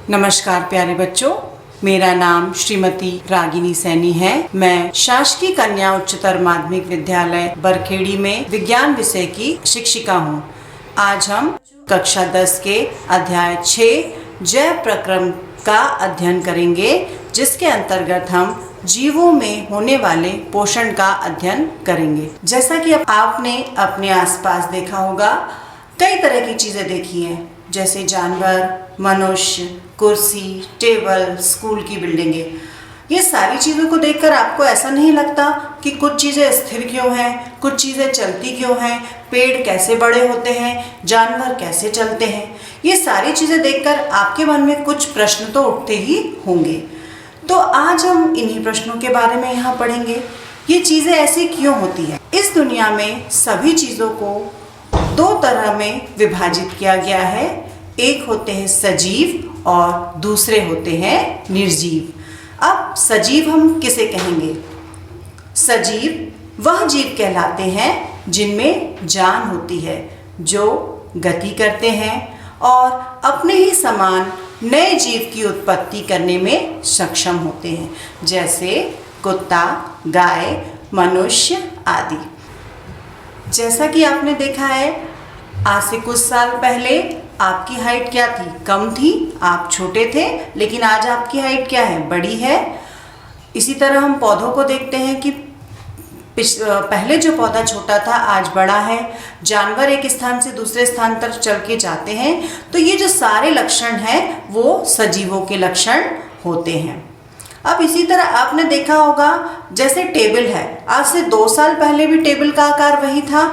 नमस्कार प्यारे बच्चों, मेरा नाम श्रीमती रागिनी सैनी है। मैं शासकीय कन्या उच्चतर माध्यमिक विद्यालय बरखेड़ी में विज्ञान विषय की शिक्षिका हूँ। आज हम कक्षा 10 के अध्याय 6 जैव प्रक्रम का अध्ययन करेंगे, जिसके अंतर्गत हम जीवों में होने वाले पोषण का अध्ययन करेंगे। जैसा कि आपने अपने आसपास देखा होगा, कई तरह की चीज़ें देखी हैं, जैसे जानवर, मनुष्य, कुर्सी, टेबल, स्कूल की बिल्डिंगें। ये सारी चीज़ों को देखकर आपको ऐसा नहीं लगता कि कुछ चीज़ें स्थिर क्यों हैं, कुछ चीज़ें चलती क्यों हैं, पेड़ कैसे बड़े होते हैं, जानवर कैसे चलते हैं। ये सारी चीज़ें देखकर आपके मन में कुछ प्रश्न तो उठते ही होंगे। तो आज हम इन्हीं प्रश्नों के बारे में यहाँ पढ़ेंगे। ये चीज़ें ऐसी क्यों होती हैं? इस दुनिया में सभी चीज़ों को दो तरह में विभाजित किया गया है। एक होते हैं सजीव और दूसरे होते हैं निर्जीव। अब सजीव हम किसे कहेंगे? सजीव वह जीव कहलाते हैं जिनमें जान होती है, जो गति करते हैं और अपने ही समान नए जीव की उत्पत्ति करने में सक्षम होते हैं, जैसे कुत्ता, गाय, मनुष्य आदि। जैसा कि आपने देखा है, आज से कुछ साल पहले आपकी हाइट क्या थी? कम थी, आप छोटे थे, लेकिन आज आपकी हाइट क्या है? बड़ी है। इसी तरह हम पौधों को देखते हैं कि पहले जो पौधा छोटा था आज बड़ा है। जानवर एक स्थान से दूसरे स्थान तक चल के जाते हैं। तो ये जो सारे लक्षण हैं वो सजीवों के लक्षण होते हैं। अब इसी तरह आपने देखा होगा, जैसे टेबल है, आज से 2 साल पहले भी टेबल का आकार वही था,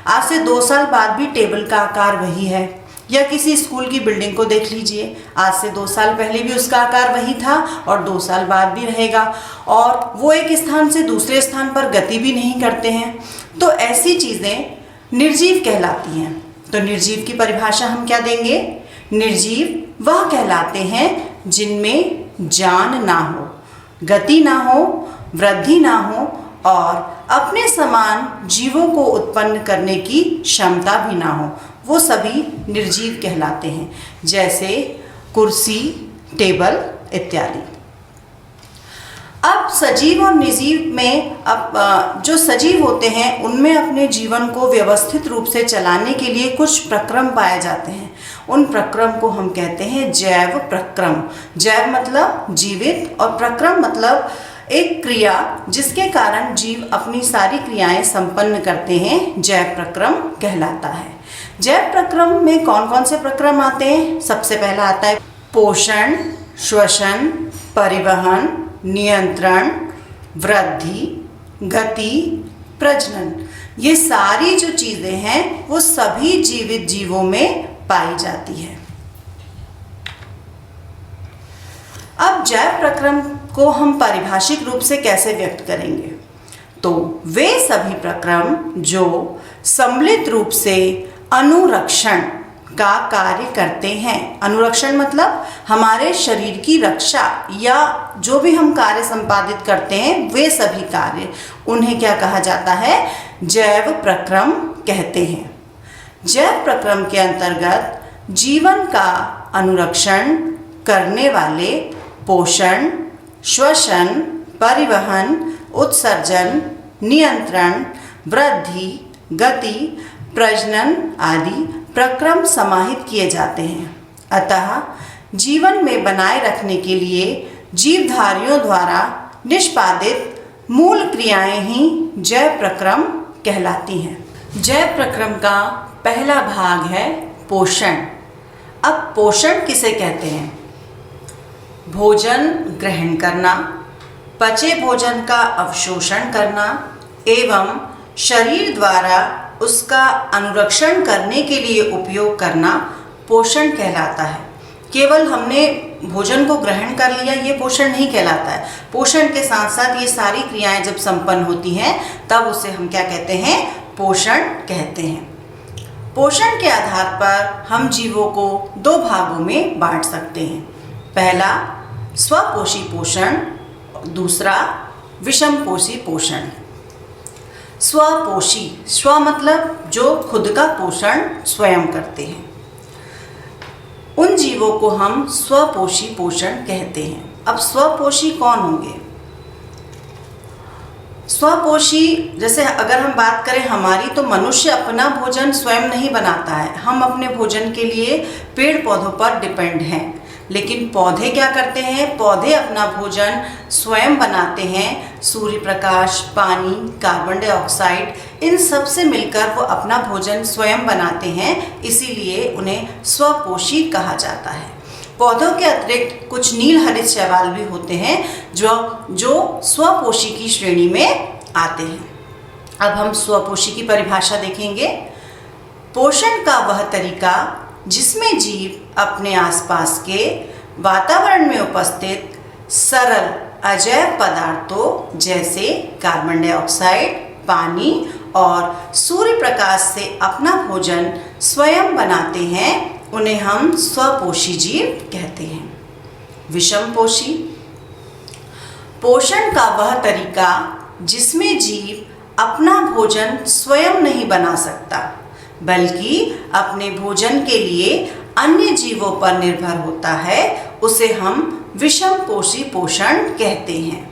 आज से 2 साल बाद भी टेबल का आकार वही है। या किसी स्कूल की बिल्डिंग को देख लीजिए, आज से 2 साल पहले भी उसका आकार वही था और 2 साल बाद भी रहेगा, और वो एक स्थान से दूसरे स्थान पर गति भी नहीं करते हैं। तो ऐसी चीज़ें निर्जीव कहलाती हैं। तो निर्जीव की परिभाषा हम क्या देंगे? निर्जीव वह कहलाते हैं जिनमें जान ना हो, गति ना हो, वृद्धि ना हो और अपने समान जीवों को उत्पन्न करने की क्षमता भी ना हो। वो सभी निर्जीव कहलाते हैं, जैसे कुर्सी, टेबल इत्यादि। अब सजीव और निर्जीव में जो सजीव होते हैं उनमें अपने जीवन को व्यवस्थित रूप से चलाने के लिए कुछ प्रक्रम पाए जाते हैं। उन प्रक्रम को हम कहते हैं जैव प्रक्रम। जैव मतलब जीवित और प्रक्रम मतलब एक क्रिया जिसके कारण जीव अपनी सारी क्रियाएं संपन्न करते हैं, जैव प्रक्रम कहलाता है। जैव प्रक्रम में कौन कौन से प्रक्रम आते हैं? सबसे पहला आता है पोषण, श्वसन, परिवहन, नियंत्रण, वृद्धि, गति, प्रजनन। ये सारी जो चीज़ें हैं वो सभी जीवित जीवों में पाई जाती है। अब जैव प्रक्रम को हम पारिभाषिक रूप से कैसे व्यक्त करेंगे? तो वे सभी प्रक्रम जो सम्मिलित रूप से अनुरक्षण का कार्य करते हैं। अनुरक्षण मतलब हमारे शरीर की रक्षा या जो भी हम कार्य संपादित करते हैं, वे सभी कार्य, उन्हें क्या कहा जाता है? जैव प्रक्रम कहते हैं। जैव प्रक्रम के अंतर्गत जीवन का अनुरक्षण करने वाले पोषण, श्वसन, परिवहन, उत्सर्जन, नियंत्रण, वृद्धि, गति, प्रजनन आदि प्रक्रम समाहित किए जाते हैं। अतः जीवन में बनाए रखने के लिए जीवधारियों द्वारा निष्पादित मूल क्रियाएं ही जैव प्रक्रम कहलाती हैं। जैव प्रक्रम का पहला भाग है पोषण। अब पोषण किसे कहते हैं? भोजन ग्रहण करना, पचे भोजन का अवशोषण करना एवं शरीर द्वारा उसका अनुरक्षण करने के लिए उपयोग करना पोषण कहलाता है। केवल हमने भोजन को ग्रहण कर लिया, ये पोषण नहीं कहलाता है। पोषण के साथ साथ ये सारी क्रियाएं जब संपन्न होती हैं तब उसे हम क्या कहते हैं? पोषण कहते हैं। पोषण के आधार पर हम जीवों को 2 भागों में बांट सकते हैं। पहला स्वपोषी पोषण, दूसरा विषमपोषी पोषण। स्वपोषी, स्व मतलब जो खुद का पोषण स्वयं करते हैं। उन जीवों को हम स्वपोषी पोषण कहते हैं। अब स्वपोषी कौन होंगे? स्वपोषी, जैसे अगर हम बात करें हमारी, तो मनुष्य अपना भोजन स्वयं नहीं बनाता है। हम अपने भोजन के लिए पेड़ पौधों पर डिपेंड हैं। लेकिन पौधे क्या करते हैं? पौधे अपना भोजन स्वयं बनाते हैं। सूर्य प्रकाश, पानी, कार्बन डाइऑक्साइड, इन सब से मिलकर वो अपना भोजन स्वयं बनाते हैं, इसीलिए उन्हें स्वपोषी कहा जाता है। पौधों के अतिरिक्त कुछ नीलहरित शैवाल भी होते हैं जो स्वपोषी की श्रेणी में आते हैं। अब हम स्वपोषी की परिभाषा देखेंगे। पोषण का वह तरीका जिसमें जीव अपने आसपास के वातावरण में उपस्थित सरल अजैव पदार्थों जैसे कार्बन डाइऑक्साइड, पानी और सूर्य प्रकाश से अपना भोजन स्वयं बनाते हैं, उन्हें हम स्वपोषी जीव कहते हैं। विषमपोषी, पोषण का वह तरीका जिसमें जीव अपना भोजन स्वयं नहीं बना सकता, बल्कि अपने भोजन के लिए अन्य जीवों पर निर्भर होता है, उसे हम विषमपोषी पोषण कहते हैं।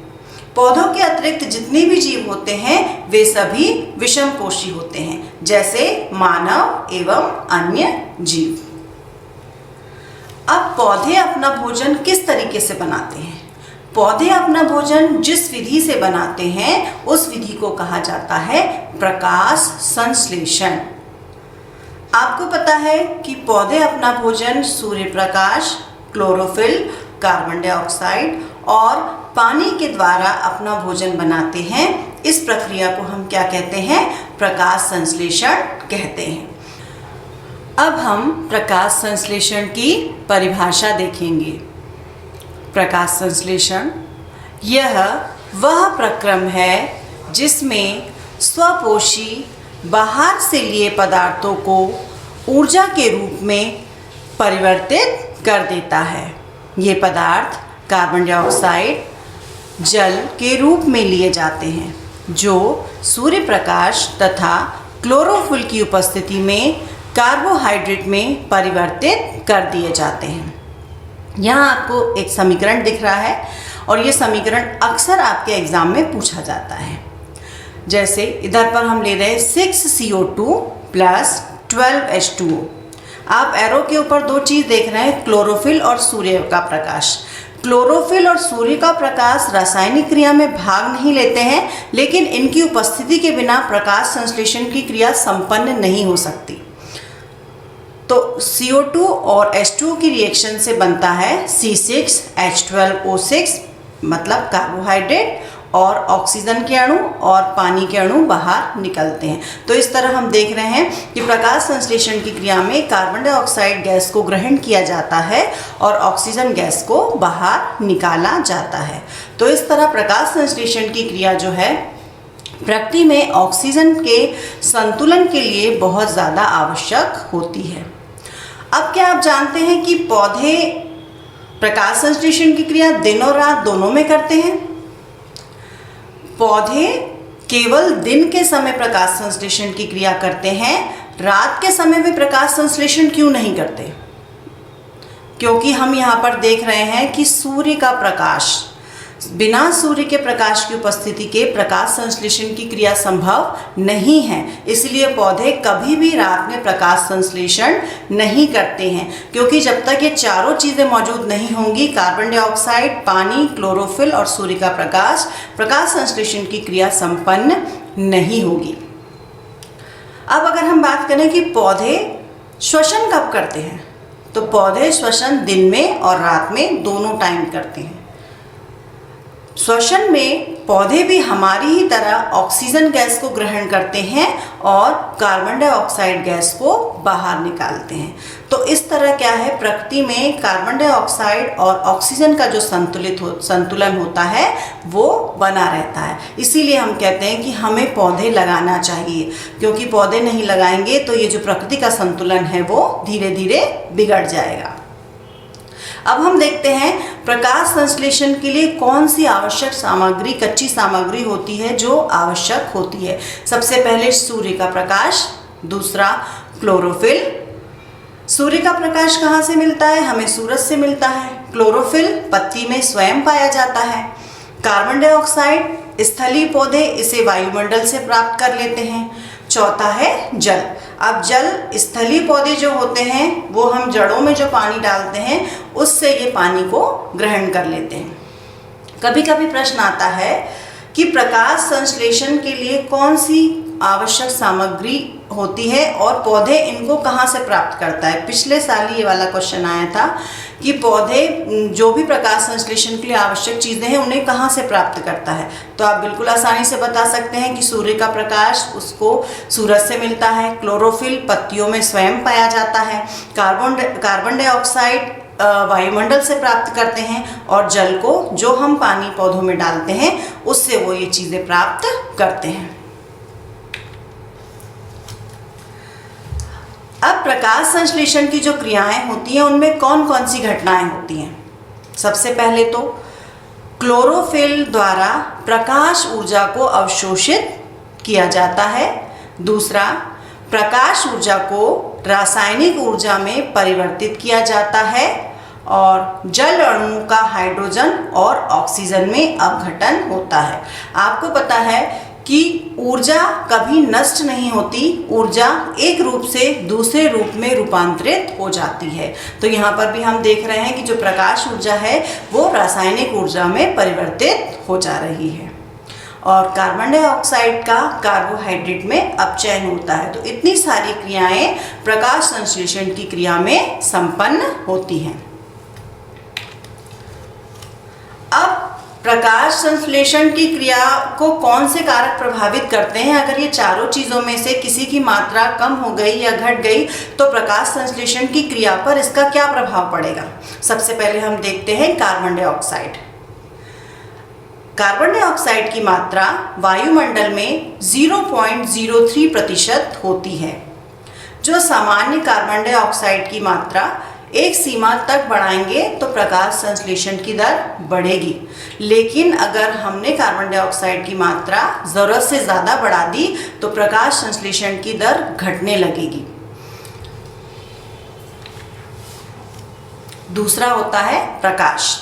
पौधों के अतिरिक्त जितने भी जीव होते हैं वे सभी विषमपोषी होते हैं, जैसे मानव एवं अन्य जीव। अब पौधे अपना भोजन किस तरीके से बनाते हैं? पौधे अपना भोजन जिस विधि से बनाते हैं उस विधि को कहा जाता है प्रकाश संश्लेषण। आपको पता है कि पौधे अपना भोजन Surya Prakash, chlorophyll, carbon dioxide और पानी के द्वारा अपना भोजन बनाते हैं। इस प्रक्रिया को हम क्या कहते हैं? प्रकाश संश्लेषण कहते हैं। अब हम प्रकाश संश्लेषण की परिभाषा देखेंगे। प्रकाश संश्लेषण यह वह प्रक्रम है जिसमें स्वपोषी बाहर से लिए पदार्थों को ऊर्जा के रूप में परिवर्तित कर देता है। ये पदार्थ कार्बन डाइऑक्साइड, जल के रूप में लिए जाते हैं, जो सूर्य प्रकाश तथा क्लोरोफिल की उपस्थिति में कार्बोहाइड्रेट में परिवर्तित कर दिए जाते हैं। यहाँ आपको एक समीकरण दिख रहा है और ये समीकरण अक्सर आपके एग्जाम में पूछा जाता है। जैसे इधर पर हम ले रहे हैं 6CO2 प्लस 12H2O। आप एरो के ऊपर दो चीज़ देख रहे हैं, क्लोरोफिल और सूर्य का प्रकाश। क्लोरोफिल और सूर्य का प्रकाश रासायनिक क्रिया में भाग नहीं लेते हैं, लेकिन इनकी उपस्थिति के बिना प्रकाश संश्लेषण की क्रिया संपन्न नहीं हो सकती। तो CO2 और H2O की रिएक्शन से बनता है C6H12O6, मतलब कार्बोहाइड्रेट, और ऑक्सीजन के अणु और पानी के अणु बाहर निकलते हैं। तो इस तरह हम देख रहे हैं कि प्रकाश संश्लेषण की क्रिया में कार्बन डाइऑक्साइड गैस को ग्रहण किया जाता है और ऑक्सीजन गैस को बाहर निकाला जाता है। तो इस तरह प्रकाश संश्लेषण की क्रिया जो है प्रकृति में ऑक्सीजन के संतुलन के लिए बहुत ज़्यादा आवश्यक होती है। अब क्या आप जानते हैं कि पौधे प्रकाश संश्लेषण की क्रिया दिन और रात दोनों में करते हैं? पौधे केवल दिन के समय प्रकाश संश्लेषण की क्रिया करते हैं, रात के समय वे प्रकाश संश्लेषण क्यों नहीं करते? क्योंकि हम यहाँ पर देख रहे हैं कि सूर्य का प्रकाश, बिना सूर्य के प्रकाश की उपस्थिति के प्रकाश संश्लेषण की क्रिया संभव नहीं है। इसलिए पौधे कभी भी रात में प्रकाश संश्लेषण नहीं करते हैं, क्योंकि जब तक ये चारों चीज़ें मौजूद नहीं होंगी, कार्बन डाइऑक्साइड, पानी, क्लोरोफिल और सूर्य का प्रकाश संश्लेषण की क्रिया संपन्न नहीं होगी। अब अगर हम बात करें कि पौधे श्वसन कब करते हैं, तो पौधे श्वसन दिन में और रात में दोनों टाइम करते हैं। श्वसन में पौधे भी हमारी ही तरह ऑक्सीजन गैस को ग्रहण करते हैं और कार्बन डाइऑक्साइड गैस को बाहर निकालते हैं। तो इस तरह क्या है, प्रकृति में कार्बन डाइऑक्साइड और ऑक्सीजन का जो संतुलन होता है वो बना रहता है। इसीलिए हम कहते हैं कि हमें पौधे लगाना चाहिए, क्योंकि पौधे नहीं लगाएंगे तो ये जो प्रकृति का संतुलन है वो धीरे धीरे बिगड़ जाएगा। अब हम देखते हैं प्रकाश संश्लेषण के लिए कौन सी आवश्यक सामग्री, कच्ची सामग्री होती है जो आवश्यक होती है। सबसे पहले सूर्य का प्रकाश, दूसरा क्लोरोफिल, सूर्य का प्रकाश कहाँ से मिलता है? हमें सूरज से मिलता है। क्लोरोफिल पत्ती में स्वयं पाया जाता है। कार्बन डाइऑक्साइड स्थलीय पौधे इसे वायुमंडल से प्राप्त कर लेते हैं। चौथा है जल। अब जल स्थलीय पौधे जो होते हैं वो हम जड़ों में जो पानी डालते हैं उससे ये पानी को ग्रहण कर लेते हैं। कभी कभी प्रश्न आता है कि प्रकाश संश्लेषण के लिए कौन सी आवश्यक सामग्री होती है और पौधे इनको कहाँ से प्राप्त करता है। पिछले साल ये वाला क्वेश्चन आया था कि पौधे जो भी प्रकाश संश्लेषण के लिए आवश्यक चीज़ें हैं उन्हें कहाँ से प्राप्त करता है। तो आप बिल्कुल आसानी से बता सकते हैं कि सूर्य का प्रकाश उसको सूरज से मिलता है। क्लोरोफिल पत्तियों में स्वयं पाया जाता है। कार्बन डाइऑक्साइड वायुमंडल से प्राप्त करते हैं और जल को जो हम पानी पौधों में डालते हैं उससे वो ये चीज़ें प्राप्त करते हैं। अब प्रकाश संश्लेषण की जो क्रियाएं होती हैं उनमें कौन कौन सी घटनाएं होती हैं। सबसे पहले तो क्लोरोफिल द्वारा प्रकाश ऊर्जा को अवशोषित किया जाता है। दूसरा, प्रकाश ऊर्जा को रासायनिक ऊर्जा में परिवर्तित किया जाता है और जल अणुओं का हाइड्रोजन और ऑक्सीजन में अपघटन होता है। आपको पता है कि ऊर्जा कभी नष्ट नहीं होती, ऊर्जा एक रूप से दूसरे रूप में रूपांतरित हो जाती है। तो यहाँ पर भी हम देख रहे हैं कि जो प्रकाश ऊर्जा है वो रासायनिक ऊर्जा में परिवर्तित हो जा रही है। और कार्बन डाइऑक्साइड का कार्बोहाइड्रेट में अपचयन होता है। तो इतनी सारी क्रियाएं प्रकाश संश्लेषण की क्रिया में संपन्न होती हैं। अब प्रकाश संश्लेषण की क्रिया को कौन से कारक प्रभावित करते हैं? अगर ये चारों चीज़ों में से किसी की मात्रा कम हो गई या घट गई तो प्रकाश संश्लेषण की क्रिया पर इसका क्या प्रभाव पड़ेगा? सबसे पहले हम देखते हैं कार्बन डाइऑक्साइड। कार्बन डाइऑक्साइड की मात्रा वायुमंडल में 0.03% होती है। जो सामान्य कार्बन डाइऑक्साइड की मात्रा एक सीमा तक बढ़ाएंगे तो प्रकाश संश्लेषण की दर बढ़ेगी, लेकिन अगर हमने कार्बन डाइऑक्साइड की मात्रा ज़रूरत से ज़्यादा बढ़ा दी तो प्रकाश संश्लेषण की दर घटने लगेगी। दूसरा होता है प्रकाश।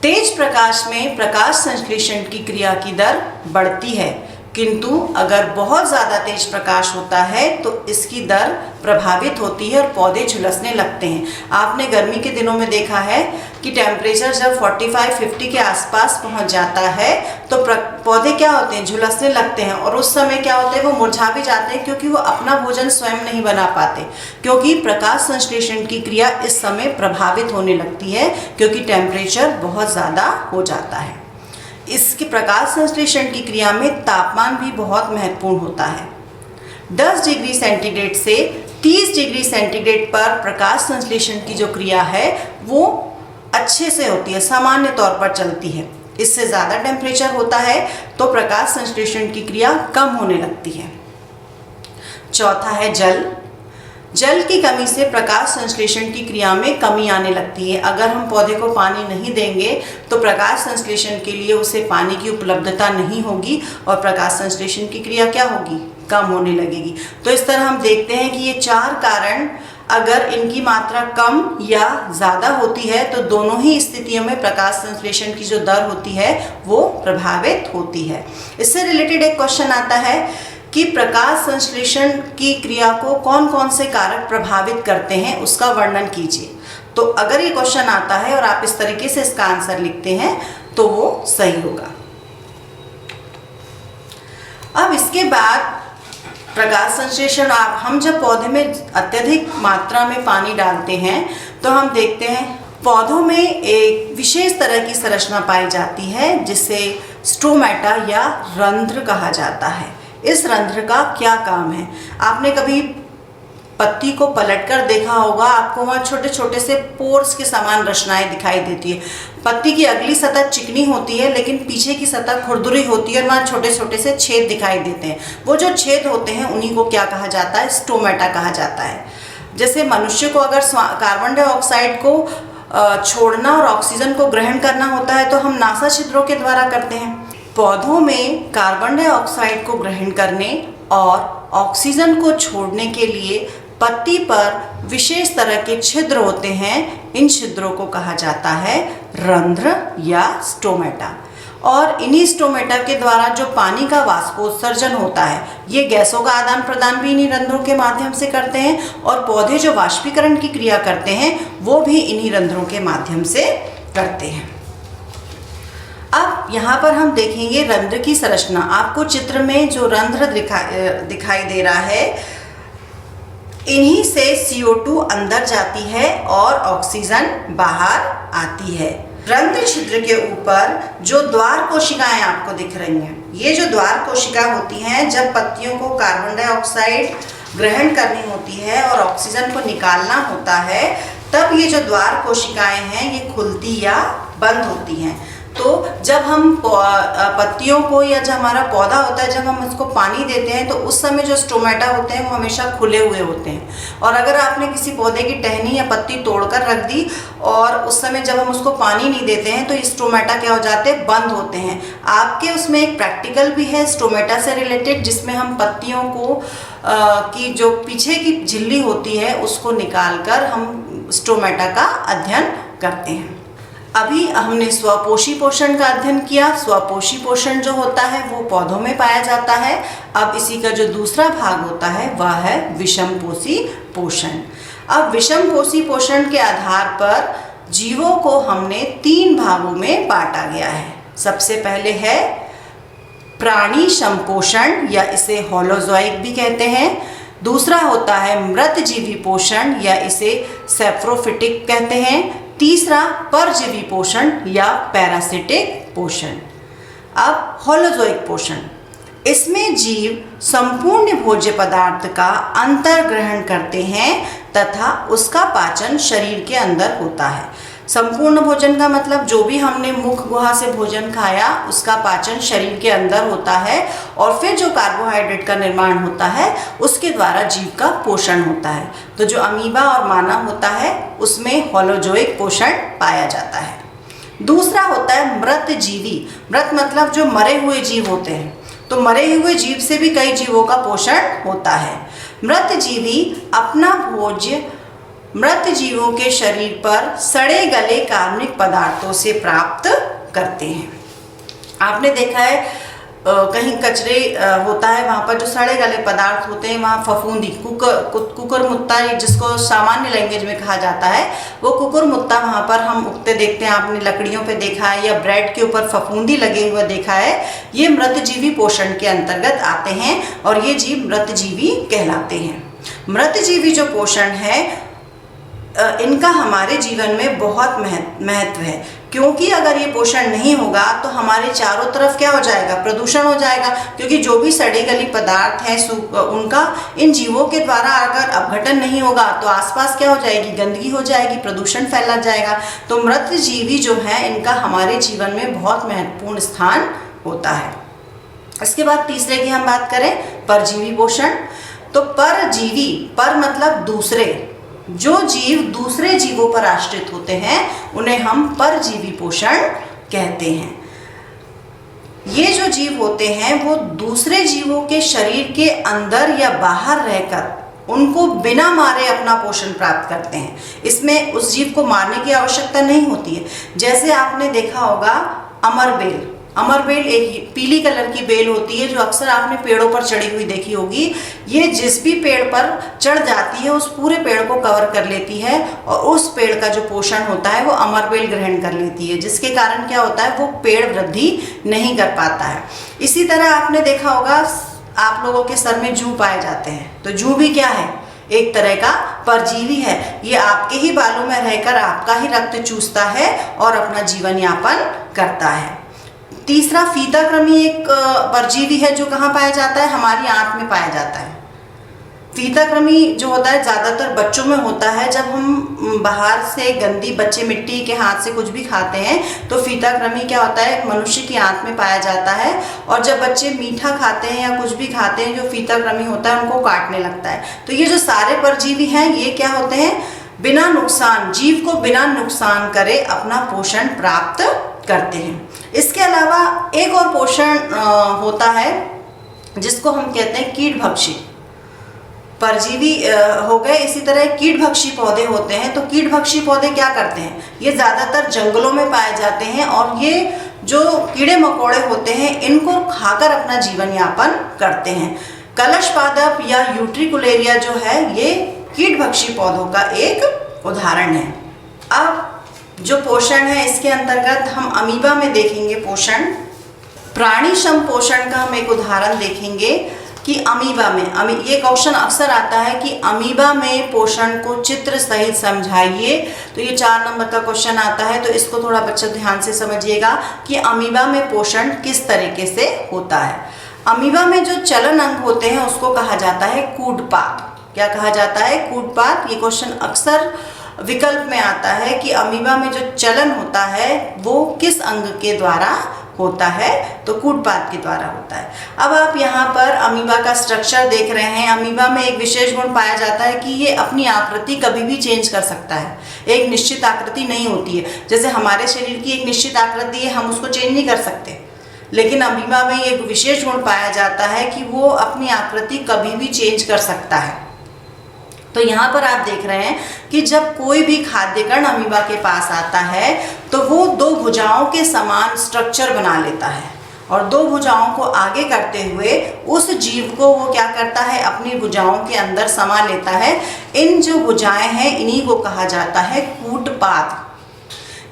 तेज प्रकाश में प्रकाश संश्लेषण की क्रिया की दर बढ़ती है, किंतु अगर बहुत ज़्यादा तेज प्रकाश होता है तो इसकी दर प्रभावित होती है और पौधे झुलसने लगते हैं। आपने गर्मी के दिनों में देखा है कि टेम्परेचर जब 45-50 के आसपास पहुंच जाता है तो पौधे क्या होते हैं? झुलसने लगते हैं और उस समय क्या होते हैं? वो मुरझा भी जाते हैं क्योंकि वो अपना भोजन स्वयं नहीं बना पाते, क्योंकि प्रकाश संश्लेषण की क्रिया इस समय प्रभावित होने लगती है क्योंकि टेम्परेचर बहुत ज़्यादा हो जाता है। इसके प्रकाश संश्लेषण की क्रिया में तापमान भी बहुत महत्वपूर्ण होता है। 10 डिग्री सेंटीग्रेड से 30 डिग्री सेंटीग्रेड पर प्रकाश संश्लेषण की जो क्रिया है वो अच्छे से होती है, सामान्य तौर पर चलती है। इससे ज़्यादा टेम्परेचर होता है तो प्रकाश संश्लेषण की क्रिया कम होने लगती है। चौथा है जल। जल की कमी से प्रकाश संश्लेषण की क्रिया में कमी आने लगती है। अगर हम पौधे को पानी नहीं देंगे तो प्रकाश संश्लेषण के लिए उसे पानी की उपलब्धता नहीं होगी और प्रकाश संश्लेषण की क्रिया क्या होगी? कम होने लगेगी। तो इस तरह हम देखते हैं कि ये 4 कारण अगर इनकी मात्रा कम या ज़्यादा होती है तो दोनों ही स्थितियों में प्रकाश संश्लेषण की जो दर होती है वो प्रभावित होती है। इससे रिलेटेड एक क्वेश्चन आता है कि प्रकाश संश्लेषण की क्रिया को कौन कौन से कारक प्रभावित करते हैं, उसका वर्णन कीजिए। तो अगर ये क्वेश्चन आता है और आप इस तरीके से इसका आंसर लिखते हैं तो वो सही होगा। अब इसके बाद प्रकाश संश्लेषण हम जब पौधे में अत्यधिक मात्रा में पानी डालते हैं तो हम देखते हैं पौधों में एक विशेष तरह की संरचना पाई जाती है जिसे स्टोमेटा या रंध्र कहा जाता है। इस रंध्र का क्या काम है? आपने कभी पत्ती को पलटकर देखा होगा, आपको वहाँ छोटे छोटे से पोर्स के समान रचनाएं दिखाई देती है। पत्ती की अगली सतह चिकनी होती है लेकिन पीछे की सतह खुरदुरी होती है और वहाँ छोटे छोटे से छेद दिखाई देते हैं। वो जो छेद होते हैं उन्हीं को क्या कहा जाता है? स्टोमेटा कहा जाता है। जैसे मनुष्य को अगर कार्बन डाइऑक्साइड को छोड़ना और ऑक्सीजन को ग्रहण करना होता है तो हम नासा छिद्रों के द्वारा करते हैं। पौधों में कार्बन डाइऑक्साइड को ग्रहण करने और ऑक्सीजन को छोड़ने के लिए पत्ती पर विशेष तरह के छिद्र होते हैं। इन छिद्रों को कहा जाता है रंध्र या स्टोमेटा। और इन्हीं स्टोमेटा के द्वारा जो पानी का वाष्पोत्सर्जन होता है, ये गैसों का आदान प्रदान भी इन्हीं रंध्रों के माध्यम से करते हैं, और पौधे जो वाष्पीकरण की क्रिया करते हैं वो भी इन्हीं रंध्रों के माध्यम से करते हैं। अब यहाँ पर हम देखेंगे रंध्र की संरचना। आपको चित्र में जो रंध्र दिखाई दे रहा है, इन्हीं से CO2 अंदर जाती है और ऑक्सीजन बाहर आती है। रंध्र छिद्र के ऊपर जो द्वार कोशिकाएं आपको दिख रही हैं, ये जो द्वार कोशिका होती हैं, जब पत्तियों को कार्बन डाइऑक्साइड ग्रहण करनी होती है और ऑक्सीजन को निकालना होता है, तब ये जो द्वार कोशिकाएं हैं ये खुलती या बंद होती हैं। तो जब हम पत्तियों को या जब हमारा पौधा होता है, जब हम उसको पानी देते हैं, तो उस समय जो स्टोमेटा होते हैं वो हमेशा खुले हुए होते हैं। और अगर आपने किसी पौधे की टहनी या पत्ती तोड़कर रख दी और उस समय जब हम उसको पानी नहीं देते हैं, तो ये स्टोमेटा क्या हो जाते हैं, बंद होते हैं। आपके उसमें एक प्रैक्टिकल भी है स्टोमेटा से रिलेटेड, जिसमें हम पत्तियों को की जो पीछे की झिल्ली होती है उसको निकालकर हम स्टोमेटा का अध्ययन करते हैं। अभी हमने स्वपोषी पोषण का अध्ययन किया। स्वपोषी पोषण जो होता है वो पौधों में पाया जाता है। अब इसी का जो दूसरा भाग होता है वह है विषमपोषी पोषण। अब विषमपोषी पोषण के आधार पर जीवों को हमने 3 भागों में बांटा गया है। सबसे पहले है प्राणी संपोषण या इसे होलोजोइक भी कहते हैं। दूसरा होता है मृतजीवी पोषण या इसे सैप्रोफिटिक कहते हैं। तीसरा परजीवी पोषण या पैरासिटिक पोषण। अब होलोजोइक पोषण, इसमें जीव संपूर्ण भोज्य पदार्थ का अंतर्ग्रहण करते हैं तथा उसका पाचन शरीर के अंदर होता है। संपूर्ण भोजन का मतलब जो भी हमने मुख गुहा से भोजन खाया उसका पाचन शरीर के अंदर होता है, और फिर जो कार्बोहाइड्रेट का निर्माण होता है उसके द्वारा जीव का पोषण होता है। तो जो अमीबा और मानव होता है उसमें होलोजोइक पोषण पाया जाता है। दूसरा होता है मृतजीवी। मृत मतलब जो मरे हुए जीव होते हैं, तो मरे हुए जीव से भी कई जीवों का पोषण होता है। मृतजीवी अपना भोज्य मृत जीवों के शरीर पर सड़े गले कार्बनिक पदार्थों से प्राप्त करते हैं। आपने देखा है कहीं कचरे होता है, वहाँ पर जो सड़े गले पदार्थ होते हैं वहाँ फफूंदी कुकुरमुत्ता जिसको सामान्य लैंग्वेज में कहा जाता है, वो कुकुरमुत्ता वहाँ पर हम उगते देखते हैं। आपने लकड़ियों पे देखा है या ब्रेड के ऊपर फफूंदी लगे हुए देखा है। ये मृतजीवी पोषण के अंतर्गत आते हैं और ये जीव मृतजीवी कहलाते हैं। मृतजीवी जो पोषण है इनका हमारे जीवन में बहुत महत्व है, क्योंकि अगर ये पोषण नहीं होगा तो हमारे चारों तरफ क्या हो जाएगा, प्रदूषण हो जाएगा। क्योंकि जो भी सड़ी गली पदार्थ हैं उनका इन जीवों के द्वारा अगर अपघटन नहीं होगा तो आसपास क्या हो जाएगी, गंदगी हो जाएगी, प्रदूषण फैला जाएगा। तो मृतजीवी जो है इनका हमारे जीवन में बहुत महत्वपूर्ण स्थान होता है। इसके बाद तीसरे की हम बात करें परजीवी पोषण। तो परजीवी, पर मतलब दूसरे, जो जीव दूसरे जीवों पर आश्रित होते हैं उन्हें हम परजीवी पोषण कहते हैं। ये जो जीव होते हैं वो दूसरे जीवों के शरीर के अंदर या बाहर रहकर उनको बिना मारे अपना पोषण प्राप्त करते हैं। इसमें उस जीव को मारने की आवश्यकता नहीं होती है। जैसे आपने देखा होगा अमरबेल, अमरबेल एक पीली कलर की बेल होती है जो अक्सर आपने पेड़ों पर चढ़ी हुई देखी होगी। ये जिस भी पेड़ पर चढ़ जाती है उस पूरे पेड़ को कवर कर लेती है और उस पेड़ का जो पोषण होता है वो अमरबेल ग्रहण कर लेती है, जिसके कारण क्या होता है, वो पेड़ वृद्धि नहीं कर पाता है। इसी तरह आपने देखा होगा आप लोगों के सर में जूं पाए जाते हैं, तो जूं भी क्या है, एक तरह का परजीवी है। ये आपके ही बालों में रहकर आपका ही रक्त चूसता है और अपना जीवन यापन करता है। तीसरा फीताकृमि एक परजीवी है जो कहाँ पाया जाता है, हमारी आंत में पाया जाता है। फीताकृमि जो होता है ज़्यादातर बच्चों में होता है। जब हम बाहर से गंदी बच्चे मिट्टी के हाथ से कुछ भी खाते हैं तो फीताकृमि क्या होता है, मनुष्य की आंत में पाया जाता है। और जब बच्चे मीठा खाते हैं या कुछ भी खाते हैं जो फीताकृमि होता है उनको काटने लगता है। तो ये जो सारे परजीवी हैं ये क्या होते हैं, बिना नुकसान, जीव को बिना नुकसान करे अपना पोषण प्राप्त करते हैं। इसके अलावा एक और पोषण होता है जिसको हम कहते हैं कीट भक्षी। परजीवी हो गए। इसी तरह कीटभक्षी पौधे होते हैं। तो कीटभक्षी पौधे क्या करते हैं, ये ज़्यादातर जंगलों में पाए जाते हैं और ये जो कीड़े मकोड़े होते हैं इनको खाकर अपना जीवन यापन करते हैं। कलश पादप या यूट्रिकुलेरिया जो है ये कीटभक्षी पौधों का एक उदाहरण है। अब जो पोषण है इसके अंतर्गत हम अमीबा में देखेंगे पोषण। प्राणी संपोषण का हम एक उदाहरण देखेंगे कि अमीबा में ये क्वेश्चन अक्सर आता है कि अमीबा में पोषण को चित्र सहित समझाइए। तो ये 4 नंबर का क्वेश्चन आता है। तो इसको थोड़ा बच्चा ध्यान से समझिएगा कि अमीबा में पोषण किस तरीके से होता है। अमीबा में जो चलन अंग होते हैं उसको कहा जाता है कूटपाद। क्या कहा जाता है, कूटपाद। ये क्वेश्चन अक्सर विकल्प में आता है कि अमीबा में जो चलन होता है वो किस अंग के द्वारा होता है, तो कूटपाद के द्वारा होता है। अब आप यहाँ पर अमीबा का स्ट्रक्चर देख रहे हैं। अमीबा में एक विशेष गुण पाया जाता है कि ये अपनी आकृति कभी भी चेंज कर सकता है। एक निश्चित आकृति नहीं होती है। जैसे हमारे शरीर की एक निश्चित आकृति है, हम उसको चेंज नहीं कर सकते, लेकिन अमीबा में एक विशेष गुण पाया जाता है कि वो अपनी आकृति कभी भी चेंज कर सकता है। तो यहाँ पर आप देख रहे हैं कि जब कोई भी खाद्य कण अमीबा के पास आता है तो वो 2 भुजाओं के समान स्ट्रक्चर बना लेता है और 2 भुजाओं को आगे करते हुए उस जीव को वो क्या करता है, अपनी भुजाओं के अंदर समा लेता है। इन जो भुजाएं हैं इन्हीं को कहा जाता है कूटपाद।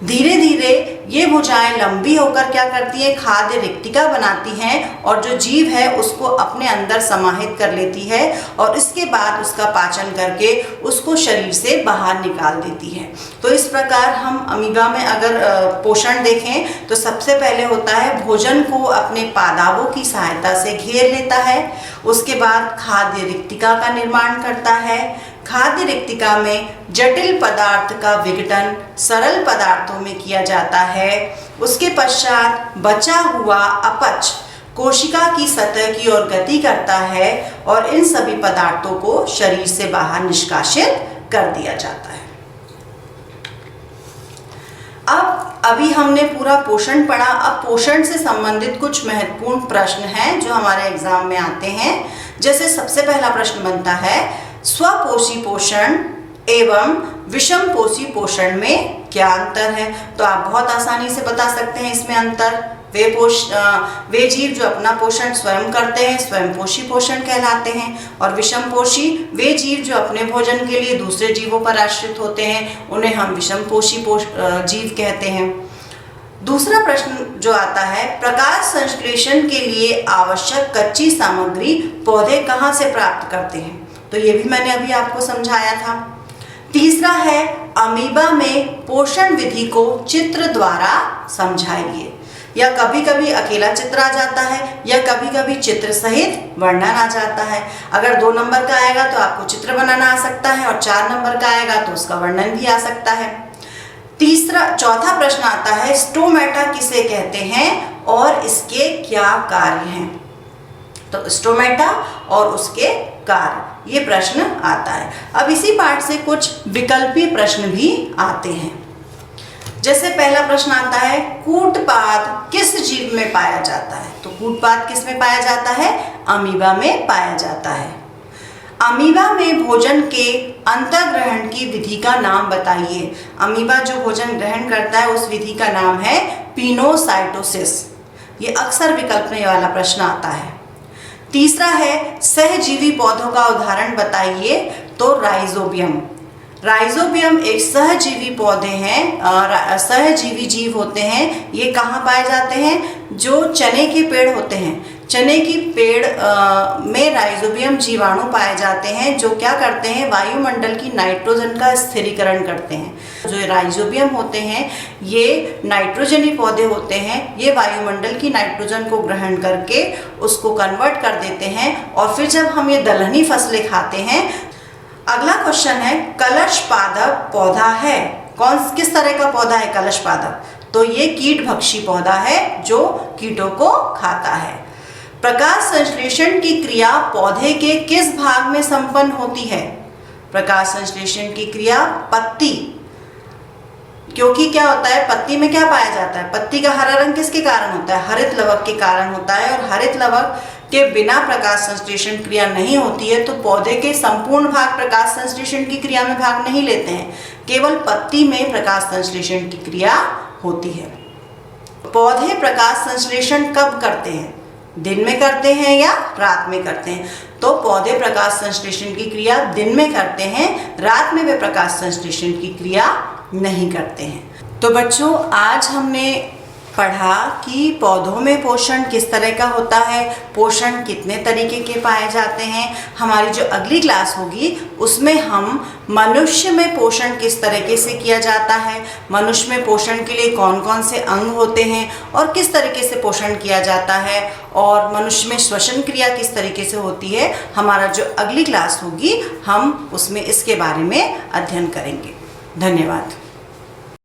धीरे धीरे ये भुजाएं लंबी होकर क्या करती हैं, खाद्य रिक्तिका बनाती हैं और जो जीव है उसको अपने अंदर समाहित कर लेती है और इसके बाद उसका पाचन करके उसको शरीर से बाहर निकाल देती है। तो इस प्रकार हम अमीबा में अगर पोषण देखें तो सबसे पहले होता है भोजन को अपने पादावों की सहायता से घेर लेता है। उसके बाद खाद्य रिक्तिका का निर्माण करता है। खाद्य रिक्तिका में जटिल पदार्थ का विघटन सरल पदार्थों में किया जाता है। उसके पश्चात बचा हुआ अपच कोशिका की सतह की ओर गति करता है और इन सभी पदार्थों को शरीर से बाहर निष्कासित कर दिया जाता है। अब अभी हमने पूरा पोषण पढ़ा। अब पोषण से संबंधित कुछ महत्वपूर्ण प्रश्न हैं जो हमारे एग्जाम में आते हैं। जैसे सबसे पहला प्रश्न बनता है, स्वपोषी पोषण एवं विषम पोषी पोषण में क्या अंतर है। तो आप बहुत आसानी से बता सकते हैं इसमें अंतर। वे जीव जो अपना पोषण स्वयं करते हैं स्वयं पोषी पोषण कहलाते हैं और विषम पोषी वे जीव जो अपने भोजन के लिए दूसरे जीवों पर आश्रित होते हैं उन्हें हम विषम पोषी जीव कहते हैं। दूसरा प्रश्न जो आता है, प्रकाश संश्लेषण के लिए आवश्यक कच्ची सामग्री पौधे कहाँ से प्राप्त करते हैं। तो ये भी मैंने अभी आपको समझाया था। तीसरा है, अमीबा में पोषण विधि को चित्र द्वारा समझाइए। या कभी कभी अकेला चित्र आ जाता है या कभी कभी चित्र सहित वर्णन आ जाता है। अगर 2 नंबर का आएगा तो आपको चित्र बनाना आ सकता है और 4 नंबर का आएगा तो उसका वर्णन भी आ सकता है। चौथा प्रश्न आता है, स्टोमेटा किसे कहते हैं और इसके क्या कार्य हैं। तो स्टोमेटा और उसके कार्य, ये प्रश्न आता है। अब इसी पाठ से कुछ विकल्पी प्रश्न भी आते हैं। जैसे पहला प्रश्न आता है, कूटपाद किस जीव में पाया जाता है। तो कूटपाद किस में पाया जाता है, अमीबा में पाया जाता है। अमीबा में भोजन के अंतर्ग्रहण की विधि का नाम बताइए। अमीबा जो भोजन ग्रहण करता है उस विधि का नाम है पिनोसाइटोसिस। ये अक्सर विकल्प में वाला प्रश्न आता है। तीसरा है, सहजीवी पौधों का उदाहरण बताइए। तो राइजोबियम। राइजोबियम एक सहजीवी पौधे हैं, सहजीवी जीव होते हैं। ये कहाँ पाए जाते हैं, जो चने के पेड़ होते हैं। चने की पेड़ में राइजोबियम जीवाणु पाए जाते हैं जो क्या करते हैं, वायुमंडल की नाइट्रोजन का स्थिरीकरण करते हैं। जो राइजोबियम होते हैं ये नाइट्रोजनी पौधे होते हैं। ये वायुमंडल की नाइट्रोजन को ग्रहण करके उसको कन्वर्ट कर देते हैं और फिर जब हम ये दलहनी फसलें खाते हैं। अगला क्वेश्चन है, कलश पादप पौधा है। किस तरह का पौधा है कलश पादप। तो ये कीटभक्षी पौधा है जो कीटों को खाता है। प्रकाश संश्लेषण की क्रिया पौधे के किस भाग में संपन्न होती है। प्रकाश संश्लेषण की क्रिया पत्ती, क्योंकि क्या होता है, पत्ती में क्या पाया जाता है, पत्ती का हरा रंग किसके कारण होता है, हरित लवक के कारण होता है। और हरित लवक के बिना प्रकाश संश्लेषण क्रिया नहीं होती है तो पौधे के संपूर्ण भाग प्रकाश संश्लेषण की क्रिया में भाग नहीं लेते हैं, केवल पत्ती में प्रकाश संश्लेषण की क्रिया होती है। पौधे प्रकाश संश्लेषण कब करते हैं, दिन में करते हैं या रात में करते हैं? तो पौधे प्रकाश संश्लेषण की क्रिया दिन में करते हैं, रात में वे प्रकाश संश्लेषण की क्रिया नहीं करते हैं। तो बच्चों, आज हमने पढ़ा कि पौधों में पोषण किस तरह का होता है, पोषण कितने तरीके के पाए जाते हैं। हमारी जो अगली क्लास होगी उसमें हम मनुष्य में पोषण किस तरीके से किया जाता है, मनुष्य में पोषण के लिए कौन कौन से अंग होते हैं और किस तरीके से पोषण किया जाता है, और मनुष्य में श्वसन क्रिया किस तरीके से होती है, हमारा जो अगली क्लास होगी हम उसमें इसके बारे में अध्ययन करेंगे। धन्यवाद।